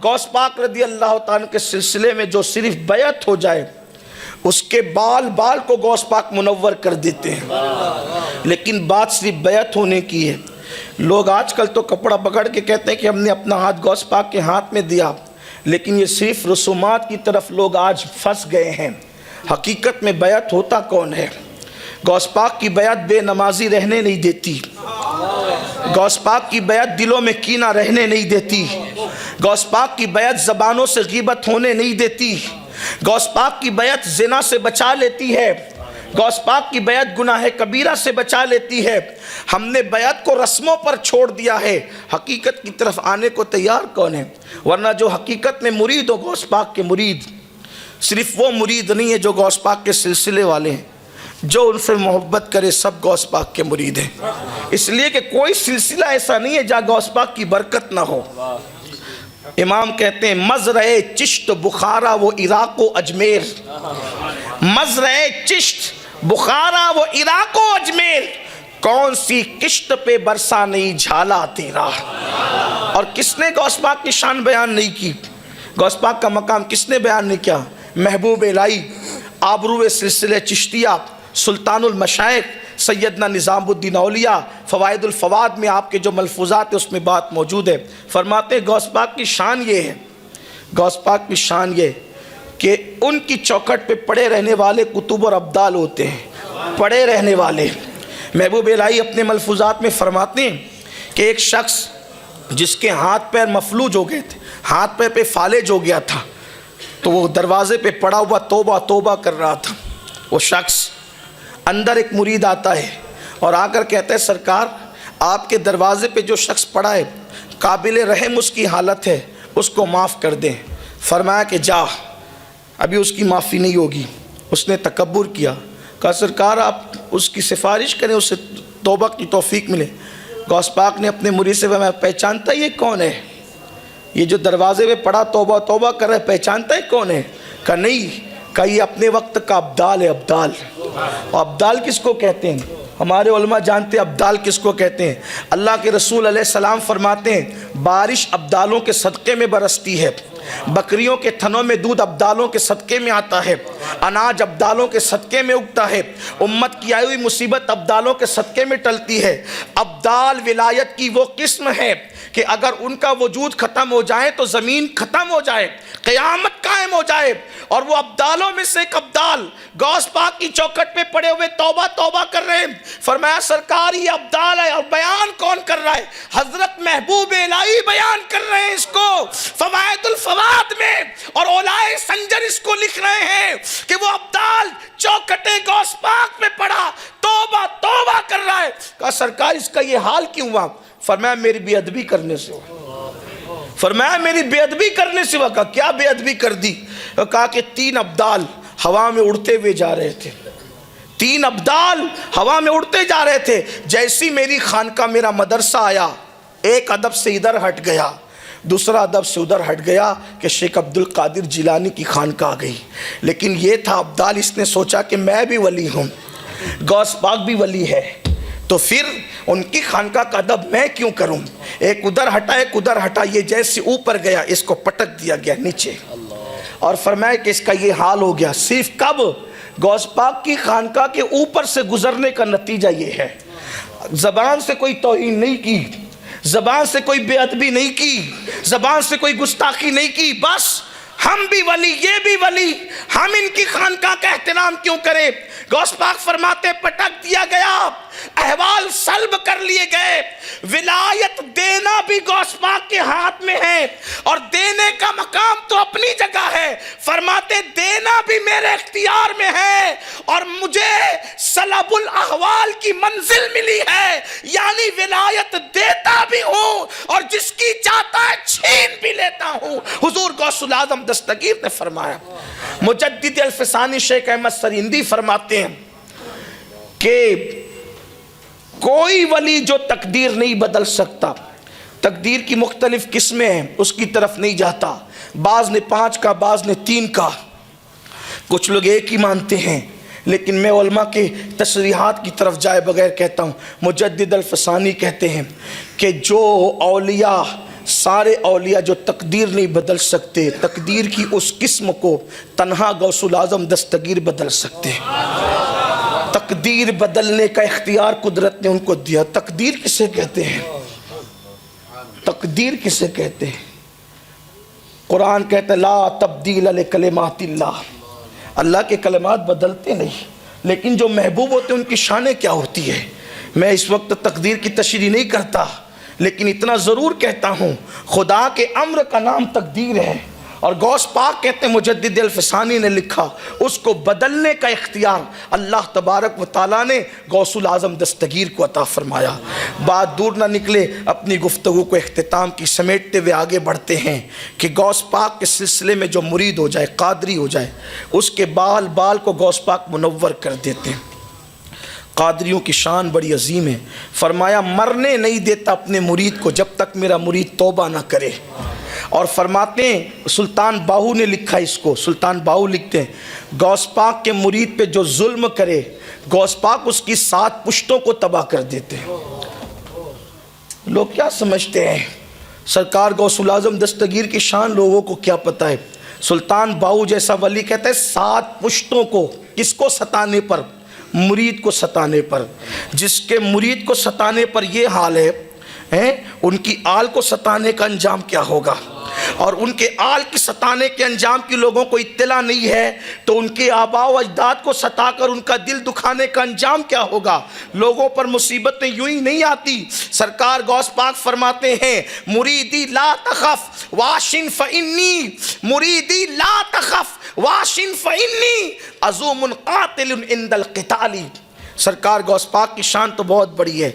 غوث پاک رضی اللہ تعالیٰ کے سلسلے میں جو صرف بیعت ہو جائے اس کے بال بال کو غوث پاک منور کر دیتے ہیں، لیکن بات صرف بیعت ہونے کی ہے۔ لوگ آج کل تو کپڑا پکڑ کے کہتے ہیں کہ ہم نے اپنا ہاتھ غوث پاک کے ہاتھ میں دیا، لیکن یہ صرف رسومات کی طرف لوگ آج پھنس گئے ہیں۔ حقیقت میں بیعت ہوتا کون ہے؟ غوث پاک کی بیعت بے نمازی رہنے نہیں دیتی، غوث پاک کی بیعت دلوں میں کینہ رہنے نہیں دیتی، غوث پاک کی بیعت زبانوں سے غیبت ہونے نہیں دیتی، غوث پاک کی بیعت زنا سے بچا لیتی ہے، غوث پاک کی بیعت گناہ کبیرہ سے بچا لیتی ہے۔ ہم نے بیعت کو رسموں پر چھوڑ دیا ہے، حقیقت کی طرف آنے کو تیار کون ہے؟ ورنہ جو حقیقت میں مرید ہو غوث پاک کے مرید، صرف وہ مرید نہیں ہے جو غوث پاک کے سلسلے والے ہیں، جو ان سے محبت کرے سب غوث پاک کے مرید ہیں، اس لیے کہ کوئی سلسلہ ایسا نہیں ہے جہاں غوث پاک کی برکت نہ ہو۔ امام کہتے ہیں مزرع چشت بخارا وہ عراق و اجمیر، مزرع چشت بخارا وہ عراق و اجمیر، کون سی کشت پہ برسا نہیں جھالا تیرا۔ اور کس نے غوث پاک کی شان بیان نہیں کی؟ غوث پاک کا مقام کس نے بیان نہیں کیا؟ محبوب الہی آبرو سلسلہ چشتیہ سلطان المشائخ سیدنا نظام الدین اولیاء فوائد الفواد میں آپ کے جو ملفوظات ہیں اس میں بات موجود ہے۔ فرماتے ہیں غوث پاک کی شان یہ ہے، غوث پاک کی شان یہ کہ ان کی چوکھٹ پہ پڑے رہنے والے کتب اور ابدال ہوتے ہیں، پڑے رہنے والے۔ محبوب الہی اپنے ملفوظات میں فرماتے ہیں کہ ایک شخص جس کے ہاتھ پیر مفلوج ہو گئے تھے، ہاتھ پیر پہ فالج ہو گیا تھا، تو وہ دروازے پہ پڑا ہوا توبہ توبہ کر رہا تھا۔ وہ شخص اندر ایک مرید آتا ہے اور آ کر کہتا ہے سرکار آپ کے دروازے پہ جو شخص پڑا ہے قابل رحم اس کی حالت ہے، اس کو معاف کر دیں۔ فرمایا کہ جا، ابھی اس کی معافی نہیں ہوگی۔ اس نے تکبر کیا، کہا سرکار آپ اس کی سفارش کریں، اسے توبہ کی توفیق ملے۔ غوث پاک نے اپنے مرید سے فرمایا پہچانتا یہ کون ہے؟ یہ جو دروازے پہ پڑا توبہ توبہ کر رہا ہے پہچانتا ہے کون ہے؟ کہا نہیں، کہا یہ اپنے وقت کا ابدال ہے، ابدال۔ اور ابدال کس کو کہتے ہیں؟ ہمارے علماء جانتے ہیں ابدال کس کو کہتے ہیں۔ اللہ کے رسول علیہ السلام فرماتے ہیں بارش ابدالوں کے صدقے میں برستی ہے، بکریوں کے تھنوں میں دودھ ابدالوں کے صدقے میں آتا ہے، اناج ابدالوں کے صدقے میں اگتا ہے، امت کی آئی ہوئی مصیبت ابدالوں کے صدقے میں ٹلتی ہے۔ ابدال ولایت کی وہ قسم ہے کہ اگر ان کا وجود ختم ہو جائے تو زمین ختم ہو جائے، قیامت قائم ہو جائے۔ اور وہ ابدالوں میں سے ایک ابدال غوث پاک کی چوکھٹ پہ پڑے ہوئے توبہ توبہ کر رہے ہیں۔ فرمایا سرکار یہ ابدال ہے، اور بیان کون کر رہا ہے؟ حضرت محبوب الہی بیان کر رہے ہیں اس کو فوائد الفواد میں، اور اولائے سنجر اس کو لکھ رہے ہیں کہ وہ ابدال چوکھٹے غوث پاک پہ پڑا توبہ توبہ کر رہا ہے۔ کہا سرکار اس کا یہ حال کیوں ہوا؟ فرمایا میری بے ادبی کرنے سے۔ فرمایا میری بے ادبی کرنے سے۔ کہا کیا بے ادبی کر دی؟ کہا کہ 3 ابدال ہوا میں اڑتے ہوئے جا رہے تھے، 3 ابدال ہوا میں اڑتے جا رہے تھے، جیسی میری خانقاہ میرا مدرسہ آیا ایک ادب سے ادھر ہٹ گیا، دوسرا ادب سے ادھر ہٹ گیا کہ شیخ عبد القادر جیلانی کی خانقاہ آ گئی۔ لیکن یہ تھا ابدال، اس نے سوچا کہ میں بھی ولی ہوں، غوث پاک بھی ولی ہے، تو پھر ان کی خانقاہ کا ادب میں کیوں کروں؟ ایک ادھر ہٹا ایک ادھر ہٹا، یہ جیسے اوپر گیا اس کو پٹک دیا گیا نیچے، اور فرمایا کہ اس کا یہ حال ہو گیا۔ صرف کب؟ غوث پاک کی خانقاہ کے اوپر سے گزرنے کا نتیجہ یہ ہے۔ زبان سے کوئی توہین نہیں کی، زبان سے کوئی بے ادبی نہیں کی، زبان سے کوئی گستاخی نہیں کی، بس ہم بھی ولی یہ بھی ولی، ہم ان کی خانقاہ کا احترام کیوں کریں؟ غوث پاک فرماتے پٹک دیا گیا، احوال سلب کر لیے گئے۔ ولایت دینا بھی غوث پاک کے ہاتھ میں ہے، اور دینے کا مقام تو اپنی جگہ ہے۔ فرماتے دینا بھی میرے اختیار میں ہے، اور مجھے سلب الاحوال کی منزل ملی ہے، یعنی ولایت دیتا بھی ہوں اور جس کی چاہتا ہے چھین بھی لیتا ہوں۔ حضور غوث العظم دستگیر نے فرمایا۔ مجدد الفسانی شیخ احمد سریندی فرماتے ہیں کہ کوئی ولی جو تقدیر نہیں بدل سکتا، تقدیر کی مختلف قسمیں ہیں، اس کی طرف نہیں جاتا۔ بعض نے 5 کا، بعض نے 3 کا، کچھ لوگ ایک ہی مانتے ہیں، لیکن میں علماء کے تصریحات کی طرف جائے بغیر کہتا ہوں، مجدد الفسانی کہتے ہیں کہ جو اولیاء سارے اولیاء جو تقدیر نہیں بدل سکتے، تقدیر کی اس قسم کو تنہا غوث الاعظم دستگیر بدل سکتے ہیں۔ تقدیر بدلنے کا اختیار قدرت نے ان کو دیا۔ تقدیر کسے کہتے ہیں؟ تقدیر کسے کہتے ہیں؟ قرآن کہتا ہے لا تبدیل لکلمات اللہ، اللہ کے کلمات بدلتے نہیں، لیکن جو محبوب ہوتے ہیں ان کی شانیں کیا ہوتی ہے۔ میں اس وقت تقدیر کی تشریح نہیں کرتا، لیکن اتنا ضرور کہتا ہوں خدا کے امر کا نام تقدیر ہے، اور غوث پاک کہتے ہیں مجدد الفسانی نے لکھا اس کو بدلنے کا اختیار اللہ تبارک و تعالیٰ نے غوث الاعظم دستگیر کو عطا فرمایا۔ بات دور نہ نکلے، اپنی گفتگو کو اختتام کی سمیٹتے ہوئے آگے بڑھتے ہیں کہ غوث پاک کے سلسلے میں جو مرید ہو جائے، قادری ہو جائے، اس کے بال بال کو غوث پاک منور کر دیتے ہیں۔ قادریوں کی شان بڑی عظیم ہے، فرمایا مرنے نہیں دیتا اپنے مرید کو جب تک میرا مرید توبہ نہ کرے۔ اور فرماتے ہیں سلطان باہو نے لکھا اس کو، سلطان باہو لکھتے ہیں غوث پاک کے مرید پہ جو ظلم کرے غوث پاک اس کی 7 پشتوں کو تباہ کر دیتے ہیں۔ لوگ کیا سمجھتے ہیں سرکار غوث الاعظم دستگیر کی شان لوگوں کو کیا پتہ ہے؟ سلطان باہو جیسا ولی کہتا ہے 7 پشتوں کو، کس کو ستانے پر؟ مرید کو ستانے پر۔ جس کے مرید کو ستانے پر یہ حال ہے ان کی آل کو ستانے کا انجام کیا ہوگا؟ اور ان کے آل کی ستانے کے انجام کی لوگوں کو اطلاع نہیں ہے تو ان کے آباء و اجداد کو ستا کر ان کا دل دکھانے کا انجام کیا ہوگا؟ لوگوں پر مصیبتیں یوں ہی نہیں آتی۔ سرکار غوث پاک فرماتے ہیں مریدی لا تخف واشن فإنی، مریدی لا تخف واشن فإنی عزوم قاتل عند القتال۔ سرکار غوث پاک کی شان تو بہت بڑی ہے۔